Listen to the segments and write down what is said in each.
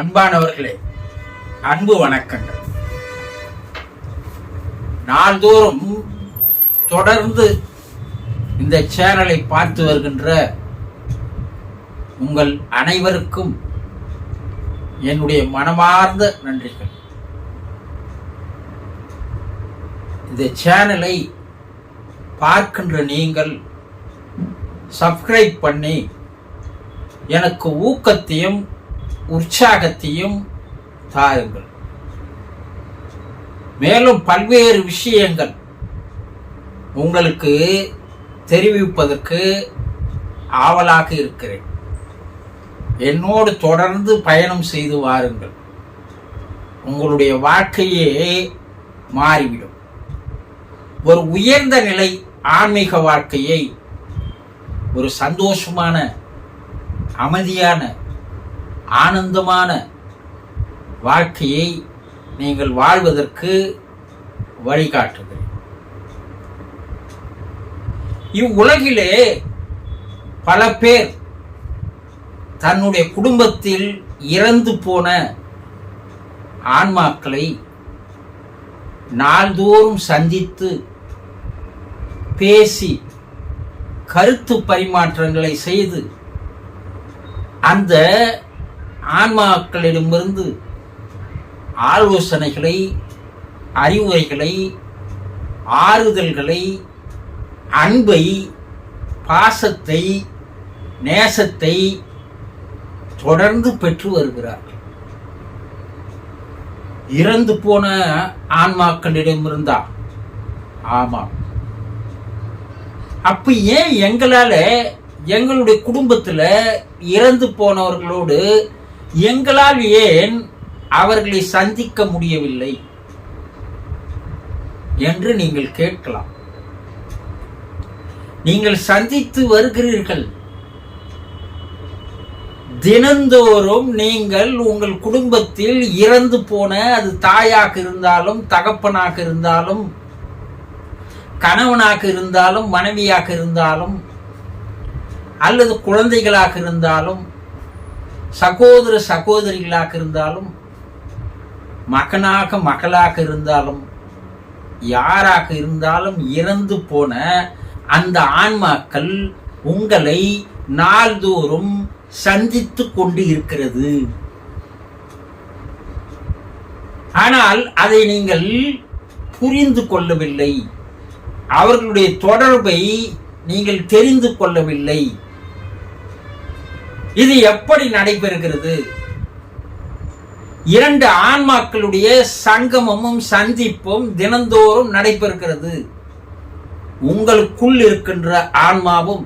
அன்பானவர்களே, அன்பு வணக்கங்கள். நாள்தோறும் தொடர்ந்து இந்த சேனலை பார்த்து வருகின்ற உங்கள் அனைவருக்கும் என்னுடைய மனமார்ந்த நன்றிகள். இந்த சேனலை பார்க்கின்ற நீங்கள் சப்ஸ்கிரைப் பண்ணி எனக்கு ஊக்கத்தையும் உற்சாகத்தையும் தாருங்கள். மேலும் பல்வேறு விஷயங்கள் உங்களுக்கு தெரிவிப்பதற்கு ஆவலாக இருக்கிறேன். என்னோடு தொடர்ந்து பயணம் செய்து வாருங்கள். உங்களுடைய வாழ்க்கையே மாறிவிடும். ஒரு உயர்ந்த நிலை ஆன்மீக வாழ்க்கையை, ஒரு சந்தோஷமான, அமைதியான, ஆனந்தமான வாழ்க்கையை நீங்கள் வாழ்வதற்கு வழிகாட்டுகிறேன். இவ்வுலகிலே பல பேர் தன்னுடைய குடும்பத்தில் இறந்து போன ஆன்மாக்களை நாள்தோறும் சந்தித்து பேசி கருத்து பரிமாற்றங்களை செய்து அந்த ஆன்மாக்களிடமிருந்து ஆலோசனைகளை, அறிவுரைகளை, ஆறுதல்களை, அன்பை, பாசத்தை, நேசத்தை தொடர்ந்து பெற்று வருகிறார்கள். இறந்து போன ஆன்மாக்களிடமிருந்தா? ஆமாம். அப்ப ஏன் எங்களால எங்களுடைய குடும்பத்துல இறந்து போனவர்களோடு எங்களால் ஏன் அவர்களை சந்திக்க முடியவில்லை என்று நீங்கள் கேட்கலாம். நீங்கள் சந்தித்து வருகிறீர்கள். தினந்தோறும் நீங்கள் உங்கள் குடும்பத்தில் இறந்து போன, அது தாயாக இருந்தாலும், தகப்பனாக இருந்தாலும், கணவனாக இருந்தாலும், மனைவியாக இருந்தாலும், அல்லது குழந்தைகளாக இருந்தாலும், சகோதர சகோதரிகளாக இருந்தாலும், மகனாக மகளாக இருந்தாலும், யாராக இருந்தாலும் இறந்து போன அந்த ஆன்மாக்கள் உங்களை நாள்தோறும் சந்தித்து கொண்டு இருக்கிறது. ஆனால் அதை நீங்கள் புரிந்து கொள்ளவில்லை. அவர்களுடைய தொடர்பை நீங்கள் தெரிந்து கொள்ளவில்லை. இது எப்படி நடைபெறுகிறது? இரண்டு ஆன்மாக்களுடைய சங்கமமும் சந்திப்பும் தினந்தோறும் நடைபெறுகிறது. உங்களுக்குள் இருக்கின்ற ஆன்மாவும்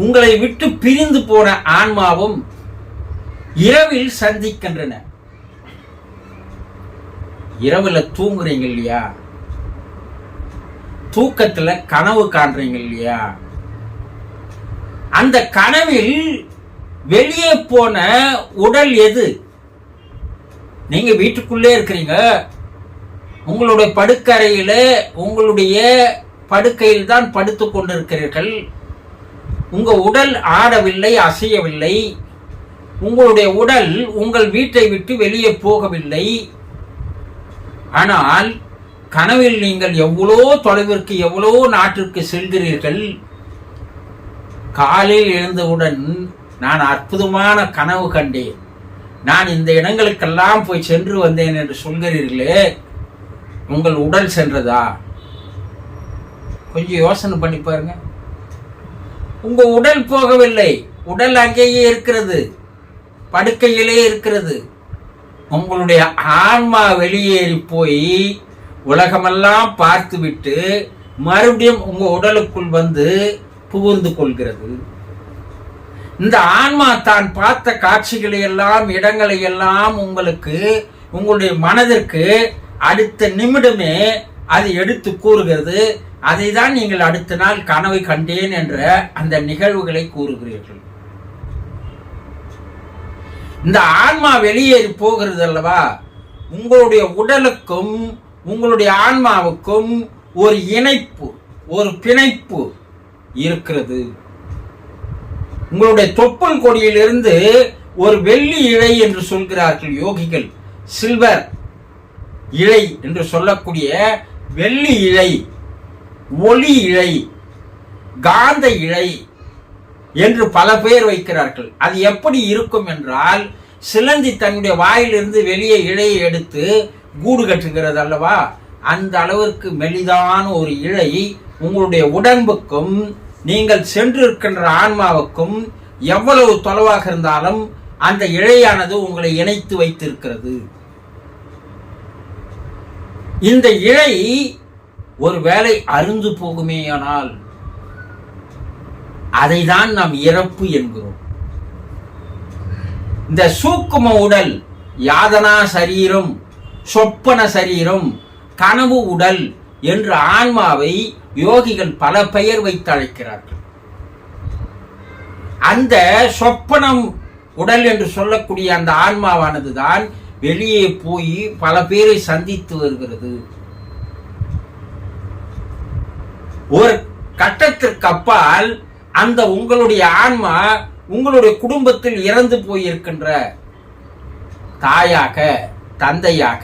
உங்களை விட்டு பிரிந்து போன ஆன்மாவும் இரவில் சந்திக்கின்றன. இரவுல தூங்குறீங்க இல்லையா? தூக்கத்துல கனவு காண்றீங்க இல்லையா? அந்த கனவில் வெளியே போன உடல் எது? நீங்க வீட்டுக்குள்ளே இருக்கிறீங்க. உங்களுடைய படுக்கறையில, உங்களுடைய படுக்கையில் தான் படுத்துக் கொண்டிருக்கிறீர்கள். உங்க உடல் ஆடவில்லை, அசையவில்லை. உங்களுடைய உடல் உங்கள் வீட்டை விட்டு வெளியே போகவில்லை. ஆனால் கனவில் நீங்கள் எவ்வளோ தொலைவிற்கு, எவ்வளோ நாட்டிற்கு செல்கிறீர்கள். காலையில் எழுந்தவுடன் நான் அற்புதமான கனவு கண்டேன், நான் இந்த இடங்களுக்கெல்லாம் போய் சென்று வந்தேன் என்று சொல்கிறீர்களே, உங்கள் உடல் சென்றதா? கொஞ்சம் யோசனை பண்ணி பாருங்க. உங்க உடல் போகவில்லை. உடல் அங்கேயே இருக்கிறது, படுக்கையிலே இருக்கிறது. உங்களுடைய ஆன்மா வெளியேறி போய் உலகமெல்லாம் பார்த்துவிட்டு மறுபடியும் உங்க உடலுக்குள் வந்து புகுந்து கொள்கிறது. இந்த ஆன்மா தான் பார்த்த காட்சிகளை எல்லாம், இடங்களை எல்லாம் உங்களுக்கு, உங்களுடைய மனதிற்கு அடுத்த நிமிடமே அது எடுத்து கூறுகிறது. அதை தான் நீங்கள் அடுத்த நாள் கனவை கண்டேன் என்ற அந்த நிகழ்வுகளை கூறுகிறீர்கள். இந்த ஆன்மா வெளியேறி போகிறது அல்லவா? உங்களுடைய உடலுக்கும் உங்களுடைய ஆன்மாவுக்கும் ஒரு இணைப்பு, ஒரு பிணைப்பு இருக்கிறது. உங்களுடைய தொப்புள் கொடியிலிருந்து ஒரு வெள்ளி இழை என்று சொல்கிறார்கள் யோகிகள். சில்வர் இழை என்று சொல்லக்கூடிய வெள்ளி இழை, ஒளி இழை, காந்த இழை என்று பல பெயர் வைக்கிறார்கள். அது எப்படி இருக்கும் என்றால், சிலந்தி தன்னுடைய வாயிலிருந்து வெளியே இழையை எடுத்து கூடு கட்டுகிறது அல்லவா, அந்த அளவிற்கு மெலிதான ஒரு இழை உங்களுடைய உடம்புக்கும் நீங்கள் சென்றிருக்கின்ற ஆன்மாவுக்கும் எவ்வளவு தொலைவாக இருந்தாலும் அந்த இழையானது உங்களை இணைத்து வைத்திருக்கிறது. இந்த இழை ஒரு வேளை அருந்து போகுமேயானால் அதை தான் நாம் இறப்பு என்கிறோம். இந்த சூக்கும உடல், யாதனா சரீரம், சொப்பன சரீரம், கனவு உடல் என்று ஆன்மாவை யோகிகள் பல பெயர் வைத்து அழைக்கிறார்கள். அந்த சொப்பனம் உடல் என்று சொல்லக்கூடிய அந்த ஆன்மாவானது தான் வெளியே போய் பல பேரை சந்தித்து வருகிறது. ஒரு கட்டத்திற்கு அப்பால் அந்த உங்களுடைய ஆன்மா உங்களுடைய குடும்பத்தில் இறந்து போயிருக்கின்ற தாயாக, தந்தையாக,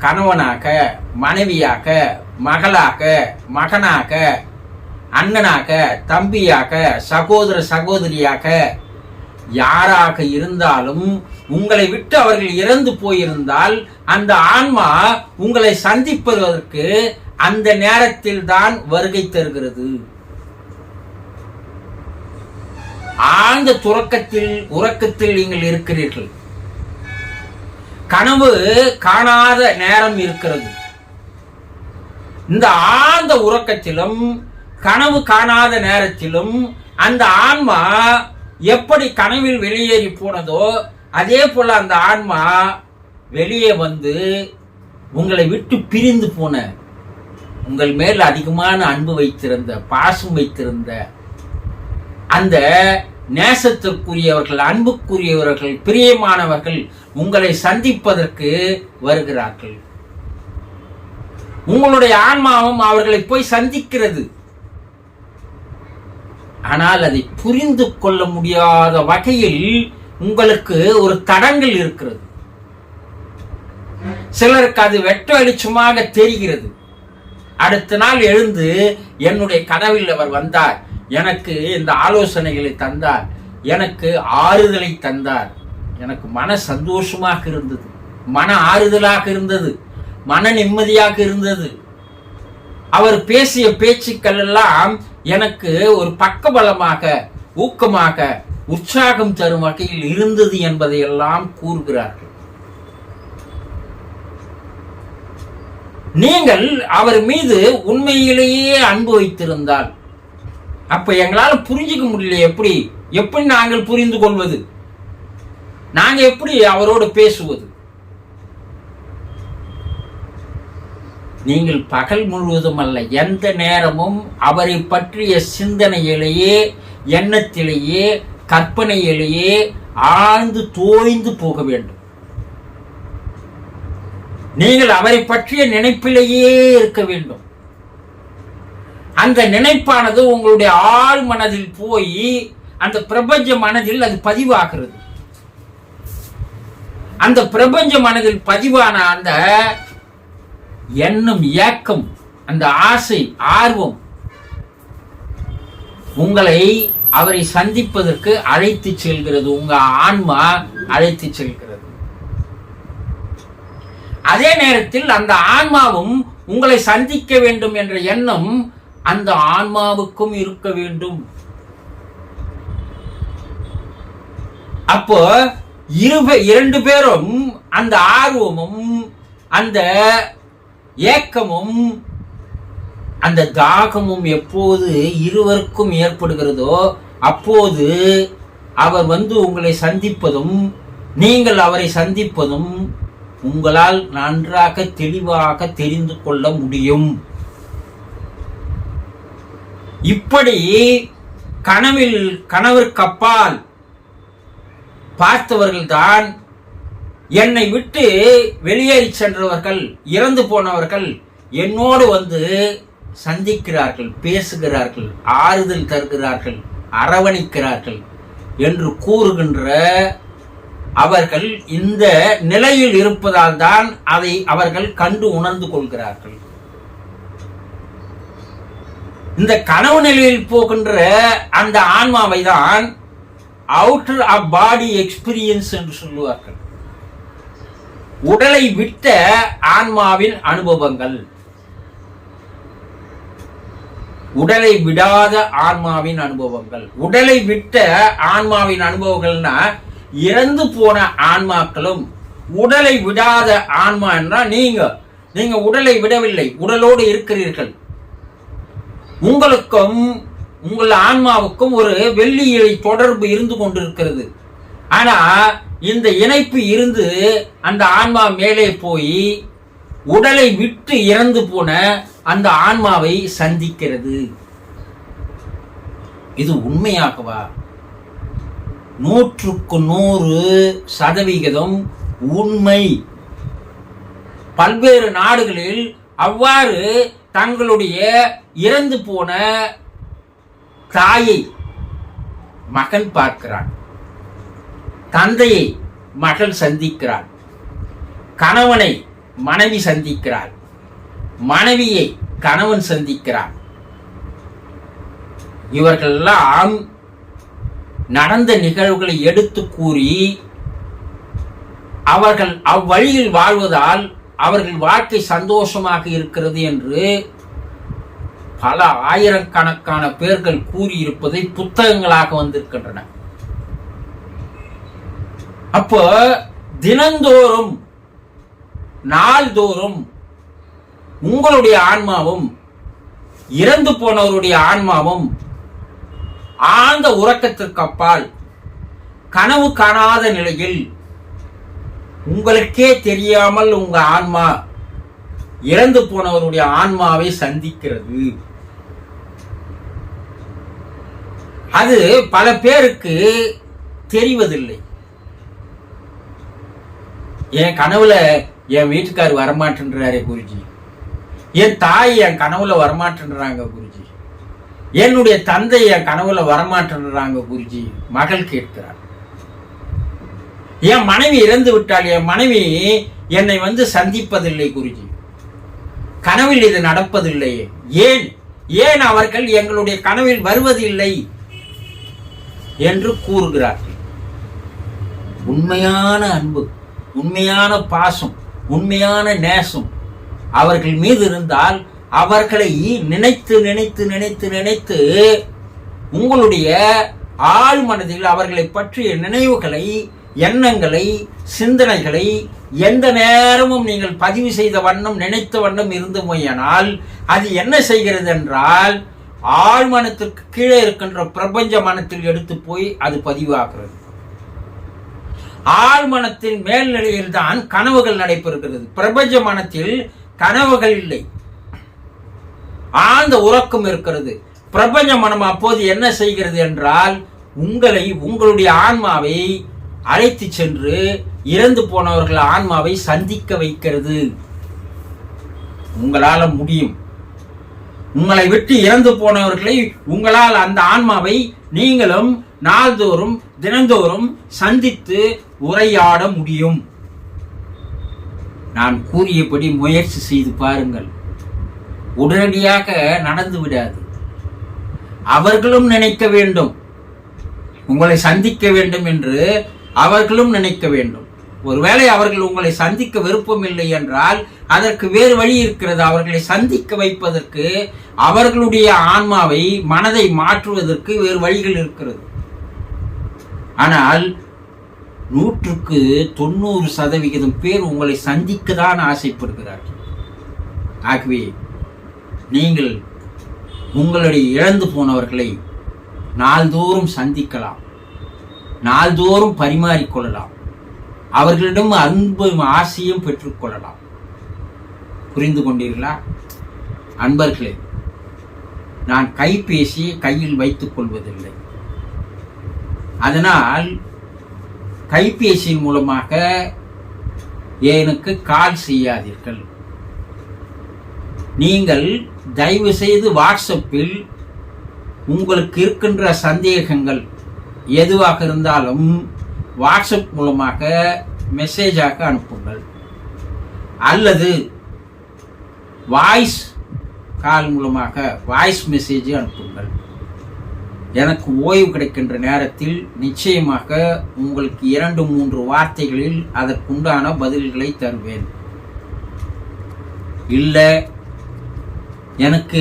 கணவனாக, மனைவியாக, மகளாக, மகனாக, அண்ணனாக, தம்பியாக, சகோதர சகோதரியாக யாராக இருந்தாலும் உங்களை விட்டு அவர்கள் இறந்து போயிருந்தால் அந்த ஆன்மா உங்களை சந்திப்பதற்கு அந்த நேரத்தில் தான் வருகை தருகிறது. ஆழ்ந்த உறக்கத்தில் நீங்கள் இருக்கிறீர்கள். கனவு காணாத நேரம் இருக்கிறது. இந்த ஆழ்ந்த உறக்கத்திலும் கனவு காணாத நேரத்திலும் அந்த ஆன்மா எப்படி கனவில் வெளியேறி போனதோ அதே போல அந்த ஆன்மா வெளியே வந்து உங்களை விட்டு பிரிந்து போன, உங்கள் மேல் அதிகமான அன்பு வைத்திருந்த, பாசம் வைத்திருந்த அந்த நேசத்திற்குரியவர்கள், அன்புக்குரியவர்கள், பிரியமானவர்கள் உங்களை சந்திப்பதற்கு வருகிறார்கள். உங்களுடைய ஆன்மாவும் அவர்களை போய் சந்திக்கிறது. ஆனால் அதை புரிந்து கொள்ள முடியாத வகையில் உங்களுக்கு ஒரு தடங்கள் இருக்கிறது. சிலருக்கு அது வெட்ட வெளிச்சமாக தெரிகிறது. அடுத்த நாள் எழுந்து என்னுடைய கனவில் அவர் வந்தார், எனக்கு இந்த ஆலோசனைகளை தந்தார், எனக்கு ஆறுதலை தந்தார், எனக்கு மன சந்தோஷமாக இருந்தது, மன ஆறுதலாக இருந்தது, மன நிம்மதியாக இருந்தது. அவர் பேசிய பேச்சுக்கள் எல்லாம் எனக்கு ஒரு பக்கபலமாக, ஊக்கமாக, உற்சாகம் தரும் வகையில் இருந்தது என்பதை எல்லாம் கூறுகிறார்கள். நீங்கள் அவர் மீது உண்மையிலேயே அன்பு வைத்திருந்தால், அப்ப எங்களால புரிஞ்சுக்க முடியல. எப்படி நாங்கள் புரிந்து கொள்வது? நாங்க எப்படி அவரோடு பேசுவது? நீங்கள் பகல் முழுவதும் அல்ல, எந்த நேரமும் அவரை பற்றிய சிந்தனையிலேயே, எண்ணத்திலேயே, கற்பனையிலேயே ஆழ்ந்து தோய்ந்து போக வேண்டும். நீங்கள் அவரை பற்றிய நினைப்பிலேயே இருக்க வேண்டும். அந்த நினைப்பானது உங்களுடைய ஆழ் மனதில் போய் அந்த பிரபஞ்ச மனதில் அது பதிவாகிறது. அந்த பிரபஞ்ச மனதில் பதிவான அந்த எண்ணம், ஏக்கம், அந்த ஆசை, ஆர்வம் உங்களை அவரை சந்திப்பதற்கு அழைத்து செல்கிறது. உங்க ஆன்மா அழைத்து செல்கிறது. அதே நேரத்தில் அந்த ஆன்மாவும் உங்களை சந்திக்க வேண்டும் என்ற எண்ணம் அந்த ஆன்மாவுக்கும் இருக்க வேண்டும். அப்போ இரண்டு பேரும் அந்த ஆர்வமும் அந்த ஏக்கமும் அந்த தாகமும் எப்போது இருவருக்கும் ஏற்படுகிறதோ அப்போது அவர் வந்து உங்களை சந்திப்பதும் நீங்கள் அவரை சந்திப்பதும் உங்களால் நன்றாக தெளிவாக தெரிந்து கொள்ள முடியும். இப்படி கனவிற்கப்பால் பார்த்தவர்கள்தான் என்னை விட்டு வெளியேறி சென்றவர்கள், இறந்து போனவர்கள் என்னோடு வந்து சந்திக்கிறார்கள், பேசுகிறார்கள், ஆறுதல் தருகிறார்கள், அரவணைக்கிறார்கள் என்று கூறுகின்ற அவர்கள் இந்த நிலையில் இருப்பதால் தான் அதை அவர்கள் கண்டு உணர்ந்து கொள்கிறார்கள். இந்த கனவு நிலையில் போகின்ற அந்த ஆன்மாவை தான் அவுட்டர் ஆஃப் பாடி எக்ஸ்பீரியன்ஸ் என்று சொல்லுவார்கள். உடலை விட்ட ஆன்மாவின் அனுபவங்கள், உடலை விடாத ஆன்மாவின் அனுபவங்கள். உடலை விட்ட ஆன்மாவின் அனுபவங்கள்னா இறந்து போன ஆன்மாக்களும், உடலை விடாத ஆன்மா என்றால் நீங்க உடலை விடவில்லை, உடலோடு இருக்கிறீர்கள். உங்களுக்கும் உங்கள் ஆன்மாவுக்கும் ஒரு வெள்ளியிலை தொடர்பு இருந்து கொண்டிருக்கிறது. ஆனா இந்த இணைப்பு இருந்து அந்த ஆன்மா மேலே போய் உடலை விட்டு இறந்து போன அந்த ஆன்மாவை சந்திக்கிறது. இது உண்மையாகவா? 100% உண்மை. பல்வேறு நாடுகளில் அவ்வாறு தங்களுடைய இறந்து போன தாயை மகன் பார்க்கிறான், தந்தையை மகள் சந்திக்கிறாள், கணவனை மனைவி சந்திக்கிறாள், மனைவியை கணவன் சந்திக்கிறான். இவர்களெல்லாம் நடந்த நிகழ்வுகளை எடுத்து கூறி அவர்கள் அவ்வழியில் வாழ்வதால் அவர்கள் வாழ்க்கை சந்தோஷமாக இருக்கிறது என்று பல ஆயிரக்கணக்கான பேர்கள் கூறியிருப்பதை புத்தகங்களாக வந்திருக்கின்றன. அப்போ தினந்தோறும் நாள்தோறும் உங்களுடைய ஆன்மாவும் இறந்து போனவருடைய ஆன்மாவும் ஆழ்ந்த உறக்கத்திற்கு அப்பால் கனவு காணாத நிலையில் உங்களுக்கே தெரியாமல் உங்க ஆன்மா இறந்து போனவருடைய ஆன்மாவை சந்திக்கிறது. அது பல பேருக்கு தெரிவதில்லை. என் கனவுல என் வீட்டுக்கார் வரமாட்டேன்றாரே குருஜி, என் தாய் என் கனவுல வரமாட்டேன்றாங்க குருஜி, என்னுடைய தந்தை என் கனவுல வரமாட்டேன்றாங்க குருஜி, மகள் கேட்கிறார். என் மனைவி இறந்து விட்டால், என் மனைவி என்னை சந்திப்பதில்லை குருஜி, கனவில் இது நடப்பதில்லை. ஏன் அவர்கள் எங்களுடைய கனவில் வருவதில்லை என்று கூறுகிறார்கள். உண்மையான அன்பு, உண்மையான பாசம், உண்மையான நேசம் அவர்கள் மீது இருந்தால் அவர்களை நினைத்து நினைத்து நினைத்து நினைத்து உங்களுடைய ஆழ் மனதில் அவர்களை பற்றிய நினைவுகளை, எண்ணங்களை, சிந்தனைகளை எந்த நேரமும் நீங்கள் பதிவு செய்த வண்ணம், நினைத்த வண்ணம் இருந்துமையானால் அது என்ன செய்கிறது என்றால் ஆழ்மனத்திற்கு கீழே இருக்கின்ற பிரபஞ்ச மனத்தில் எடுத்து போய் அது பதிவாகிறது. ஆழ்மனத்தின் மேல்நிலையில் தான் கனவுகள் நடைபெறுகிறது. பிரபஞ்ச மனத்தில் கனவுகள் இல்லை, ஆழ்ந்த உறக்கம் இருக்கிறது. பிரபஞ்ச மனம் அப்போது என்ன செய்கிறது என்றால் உங்களுடைய ஆன்மாவை அழைத்து சென்று இறந்து போனவர்கள் ஆன்மாவை சந்திக்க வைக்கிறது. உங்களால முடியும். உங்களை விட்டு இறந்து போனவர்களை உங்களால் அந்த ஆன்மாவை நீங்களும் நாள்தோறும் தினந்தோறும் சந்தித்து உரையாட முடியும். நான் கூறியபடி முயற்சி செய்து பாருங்கள். உடனடியாக நடந்து விடாது. அவர்களும் நினைக்க வேண்டும், உங்களை சந்திக்க வேண்டும் என்று அவர்களும் நினைக்க வேண்டும். ஒருவேளை அவர்கள் உங்களை சந்திக்க விருப்பம் இல்லை என்றால் அதற்கு வேறு வழி இருக்கிறது. அவர்களை சந்திக்க வைப்பதற்கு, அவர்களுடைய ஆன்மாவை, மனதை மாற்றுவதற்கு வேறு வழிகள் இருக்கிறது. ஆனால் 100% பேர் உங்களை சந்திக்க தான் ஆசைப்படுகிறார்கள். ஆகவே நீங்கள் உங்களுடைய இழந்து போனவர்களை நாள்தோறும் சந்திக்கலாம், நாள்தோறும் பரிமாறிக்கொள்ளலாம், அவர்களிடம் அன்பு ஆசையும் பெற்றுக்கொள்ளலாம். புரிந்து கொண்டீர்களா அன்பர்களே? நான் கைபேசி கையில் வைத்துக் கொள்வதில்லை. அதனால் கைபேசியின் மூலமாக எனக்கு கால் செய்யாதீர்கள். நீங்கள் தயவு செய்து வாட்ஸ்அப்பில் உங்களுக்கு இருக்கின்ற சந்தேகங்கள் எதுவாக இருந்தாலும் வாட்ஸ்அப் மூலமாக மெசேஜாக அனுப்புங்கள், அல்லது வாய்ஸ் கால் மூலமாக வாய்ஸ் மெசேஜ் அனுப்புங்கள். எனக்கு ஓய்வு கிடைக்கின்ற நேரத்தில் நிச்சயமாக உங்களுக்கு 2-3 வார்த்தைகளில் அதற்குண்டான பதில்களை தருவேன். இல்லை, எனக்கு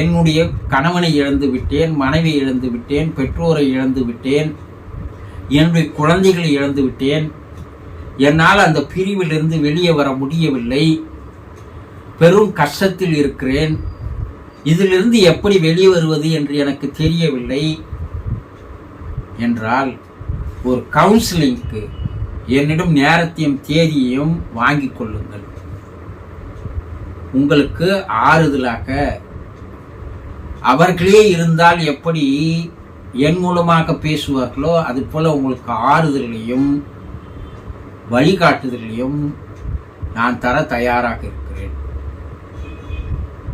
என்னுடைய கணவனை இழந்து விட்டேன், மனைவி இழந்து விட்டேன், பெற்றோரை இழந்து விட்டேன், என்னுடைய குழந்தைகளை இழந்து விட்டேன், என்னால் அந்த பிரிவிலிருந்து வெளியே வர முடியவில்லை, பெரும் கஷ்டத்தில் இருக்கிறேன், இதிலிருந்து எப்படி வெளியே வருவது என்று எனக்கு தெரியவில்லை என்றால் ஒரு கவுன்சிலிங்க்கு என்னிடம் நேரத்தையும் தேதியையும் வாங்கிக் கொள்ளுங்கள். உங்களுக்கு ஆறுதலாக அவர்களே இருந்தால் எப்படி என் மூலமாக பேசுவார்களோ அது போல உங்களுக்கு ஆறுதலையும் வழிகாட்டுதலையும் நான் தர தயாராக இருக்கிறேன்.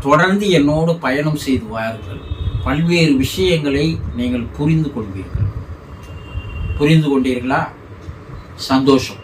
தொடர்ந்து என்னோடு பயணம் செய்து வாருங்கள். பல்வேறு விஷயங்களை நீங்கள் புரிந்து கொள்வீர்கள். புரிந்து கொண்டீர்களா? சந்தோஷம்.